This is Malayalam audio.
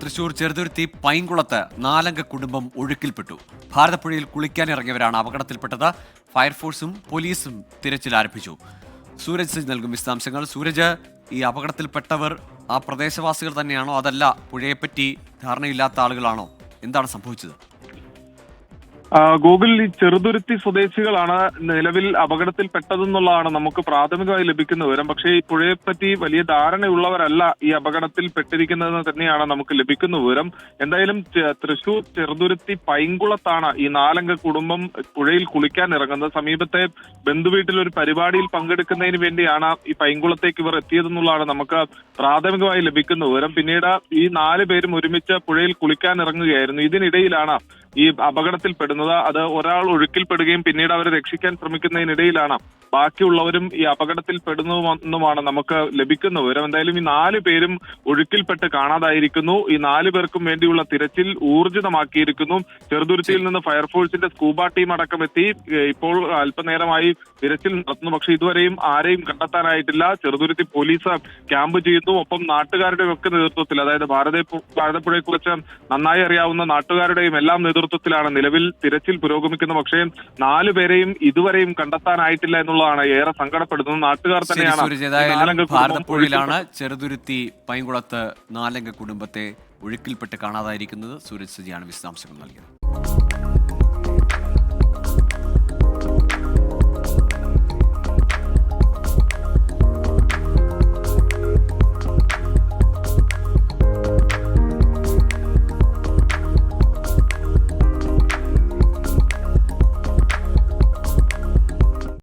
തൃശൂർ ചെറുതുരുത്തി പൈങ്കുളത്ത് നാലംഗ കുടുംബം ഒഴുക്കിൽപ്പെട്ടു. ഭാരതപ്പുഴയിൽ കുളിക്കാനിറങ്ങിയവരാണ് അപകടത്തിൽപ്പെട്ടത്. ഫയർഫോഴ്സും പോലീസും തിരച്ചിൽ ആരംഭിച്ചു. സൂരജ് നൽകും വിശദാംശങ്ങൾ. സൂരജ്, ഈ അപകടത്തിൽപ്പെട്ടവർ ആ പ്രദേശവാസികൾ തന്നെയാണോ, അതല്ല പുഴയെപ്പറ്റി ധാരണയില്ലാത്ത ആളുകളാണോ? എന്താണ് സംഭവിച്ചത്? ഗൂഗിൾ, ഈ ചെറുതുരുത്തി സ്വദേശികളാണ് നിലവിൽ അപകടത്തിൽപ്പെട്ടതെന്നുള്ളതാണ് നമുക്ക് പ്രാഥമികമായി ലഭിക്കുന്ന വിവരം. പക്ഷേ ഈ പുഴയെപ്പറ്റി വലിയ ധാരണയുള്ളവരല്ല ഈ അപകടത്തിൽ പെട്ടിരിക്കുന്നതെന്ന് തന്നെയാണ് നമുക്ക് ലഭിക്കുന്ന വിവരം. എന്തായാലും തൃശൂർ ചെറുതുരുത്തി പൈങ്കുളത്താണ് ഈ നാലംഗ കുടുംബം പുഴയിൽ കുളിക്കാൻ ഇറങ്ങുന്നത്. സമീപത്തെ ബന്ധുവീട്ടിൽ ഒരു പരിപാടിയിൽ പങ്കെടുക്കുന്നതിന് വേണ്ടിയാണ് ഈ പൈങ്കുളത്തേക്ക് ഇവർ എത്തിയതെന്നുള്ളതാണ് നമുക്ക് പ്രാഥമികമായി ലഭിക്കുന്ന വിവരം. പിന്നീട് ഈ 4 പേരും ഒരുമിച്ച് പുഴയിൽ കുളിക്കാൻ ഇറങ്ങുകയായിരുന്നു. ഇതിനിടയിലാണ് ഈ അപകടത്തിൽപ്പെടുന്നത്. അത് ഒരാൾ ഒഴുക്കിൽപ്പെടുകയും പിന്നീട് അവരെ രക്ഷിക്കാൻ ശ്രമിക്കുന്നതിനിടയിലാണ് ബാക്കിയുള്ളവരും ഈ അപകടത്തിൽപ്പെടുന്നതെന്നുമാണ് നമുക്ക് ലഭിക്കുന്ന വിവരം. എന്തായാലും ഈ 4 പേരും ഒഴുക്കിൽപ്പെട്ട് കാണാതായിരിക്കുന്നു. ഈ 4 പേർക്കും വേണ്ടിയുള്ള തിരച്ചിൽ ഊർജിതമാക്കിയിരിക്കുന്നു. ചെറുതുരുത്തിയിൽ നിന്ന് ഫയർഫോഴ്സിന്റെ സ്കൂബ ടീം അടക്കം എത്തി ഇപ്പോൾ അല്പനേരമായി തിരച്ചിൽ നടത്തുന്നു. പക്ഷേ ഇതുവരെയും ആരെയും കണ്ടെത്താനായിട്ടില്ല. ചെറുതുരുത്തി പോലീസ് ക്യാമ്പ് ചെയ്യുന്നു. ഒപ്പം നാട്ടുകാരുടെയും ഒക്കെ നേതൃത്വത്തിൽ, അതായത് ഭാരതപ്പുഴയെക്കുറിച്ച് നന്നായി അറിയാവുന്ന നാട്ടുകാരുടെയും എല്ലാം നേതൃത്വത്തിലാണ് നിലവിൽ തിരച്ചിൽ പുരോഗമിക്കുന്നത്. പക്ഷേ 4 പേരെയും ഇതുവരെയും കണ്ടെത്താനായിട്ടില്ല എന്നുള്ളതാണ് ഏറെ സങ്കടപ്പെടുന്നത്. നാട്ടുകാർ തന്നെയാണ്. ഭാരതപ്പുഴയിലാണ് ചെറുതുരുത്തി പൈങ്കുളത്ത് നാലംഗ കുടുംബത്തെ ഒഴുക്കിൽപ്പെട്ട് കാണാതായിരിക്കുന്നത്. സൂരജ് സജിയാണ് വിശദാംശങ്ങൾ നൽകിയത്.